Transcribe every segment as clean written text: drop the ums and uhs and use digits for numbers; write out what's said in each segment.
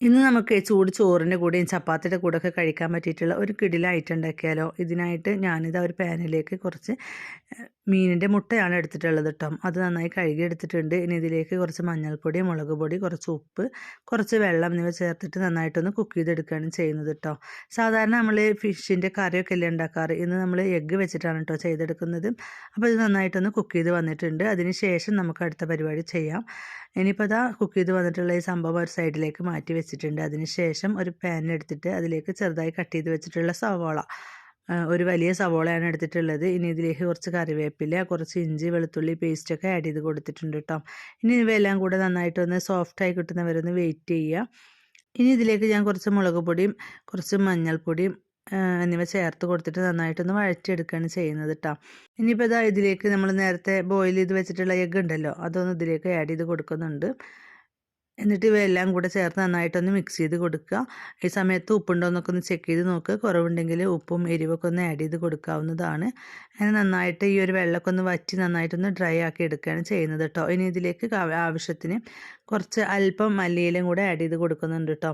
ഇന്ന് നമുക്ക് ചൂട് ചോറിൻ്റെ കൂടെയും ചപ്പാത്തിയുടെ കൂടെയൊക്കെ കഴിക്കാൻ പറ്റിയിട്ടുള്ള ഒരു കിടിലൻ ഐറ്റം ഉണ്ടാക്കിയാലോ. ഇതിനായിട്ട് ഞാനിതാ ഒരു പാനിലേക്ക് കുറച്ച് മീനിൻ്റെ മുട്ടയാണ് എടുത്തിട്ടുള്ളത് കേട്ടോ. അത് നന്നായി കഴുകി എടുത്തിട്ടുണ്ട്. ഇനി ഇതിലേക്ക് കുറച്ച് മഞ്ഞൾപ്പൊടി, മുളക് പൊടി, കുറച്ച് ഉപ്പ്, കുറച്ച് വെള്ളം എന്നിവ ചേർത്തിട്ട് നന്നായിട്ടൊന്ന് കുക്ക് ചെയ്തെടുക്കുകയാണ് ചെയ്യുന്നത് കേട്ടോ. സാധാരണ നമ്മൾ ഫിഷിൻ്റെ കറിയൊക്കെ അല്ലേ ഉണ്ടാക്കാറ്. ഇന്ന് നമ്മൾ എഗ്ഗ് വെച്ചിട്ടാണ് കേട്ടോ ചെയ്തെടുക്കുന്നത്. അപ്പോൾ ഇത് നന്നായിട്ടൊന്ന് കുക്ക് ചെയ്ത് വന്നിട്ടുണ്ട്. അതിന് ശേഷം നമുക്ക് അടുത്ത പരിപാടി ചെയ്യാം. ഇനിയിപ്പോൾ അതാ കുക്ക് ചെയ്ത് വന്നിട്ടുള്ള ഈ സംഭവം ഒരു സൈഡിലേക്ക് മാറ്റി വെച്ചിട്ടുണ്ട്. അതിന് ശേഷം ഒരു പാനിലെടുത്തിട്ട് അതിലേക്ക് ചെറുതായി കട്ട് ചെയ്ത് വെച്ചിട്ടുള്ള സവോള, ഒരു വലിയ സവോളയാണ് എടുത്തിട്ടുള്ളത്. ഇനി ഇതിലേക്ക് കുറച്ച് കറിവേപ്പില, കുറച്ച് ഇഞ്ചി വെളുത്തുള്ളി പേസ്റ്റൊക്കെ ആഡ് ചെയ്ത് കൊടുത്തിട്ടുണ്ട് കേട്ടോ. ഇനി ഇവയെല്ലാം കൂടെ നന്നായിട്ടൊന്ന് സോഫ്റ്റായി കിട്ടുന്നവരൊന്ന് വെയിറ്റ് ചെയ്യുക. ഇനി ഇതിലേക്ക് ഞാൻ കുറച്ച് മുളക് പൊടിയും കുറച്ച് മഞ്ഞൾപ്പൊടിയും എന്നിവ ചേർത്ത് കൊടുത്തിട്ട് നന്നായിട്ടൊന്ന് വഴറ്റിയെടുക്കുകയാണ് ചെയ്യുന്നത് കേട്ടോ. ഇനിയിപ്പോൾ ഇതാ ഇതിലേക്ക് നമ്മൾ നേരത്തെ ബോയിൽ ചെയ്ത് വെച്ചിട്ടുള്ള എഗ്ഗ് ഉണ്ടല്ലോ, അതൊന്ന് ഇതിലേക്ക് ആഡ് ചെയ്ത് കൊടുക്കുന്നുണ്ട്. എന്നിട്ട് ഇവയെല്ലാം കൂടെ ചേർത്ത് നന്നായിട്ടൊന്ന് മിക്സ് ചെയ്ത് കൊടുക്കുക. ഈ സമയത്ത് ഉപ്പുണ്ടോ എന്നൊക്കെ ഒന്ന് ചെക്ക് ചെയ്ത് നോക്കുക. കുറവുണ്ടെങ്കിൽ ഉപ്പും എരിവൊക്കെ ഒന്ന് ആഡ് ചെയ്ത് കൊടുക്കാവുന്നതാണ്. അങ്ങനെ നന്നായിട്ട് ഈ ഒരു വെള്ളമൊക്കെ ഒന്ന് വറ്റി നന്നായിട്ടൊന്ന് ഡ്രൈ ആക്കി എടുക്കുകയാണ് ചെയ്യുന്നത് കേട്ടോ. ഇനി ഇതിലേക്ക് ആവശ്യത്തിന് കുറച്ച് അല്പം മല്ലിയിലയും കൂടെ ആഡ് ചെയ്ത് കൊടുക്കുന്നുണ്ട് കേട്ടോ.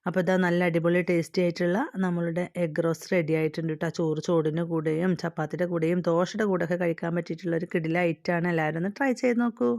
അപ്പോൾ ഇതാ നല്ല അടിപൊളി ടേസ്റ്റി ആയിട്ടുള്ള നമ്മളുടെ എഗ് റോസ്റ്റ് റെഡി ആയിട്ടുണ്ട് കേട്ടോ. ചോറിൻ്റെ കൂടെയും ചപ്പാത്തിയുടെ കൂടെയും ദോശയുടെ കൂടെയൊക്കെ കഴിക്കാൻ പറ്റിയിട്ടുള്ള ഒരു കിടില ഐറ്റമാണ്. എല്ലാവരും ഒന്ന് ട്രൈ ചെയ്ത് നോക്കൂ.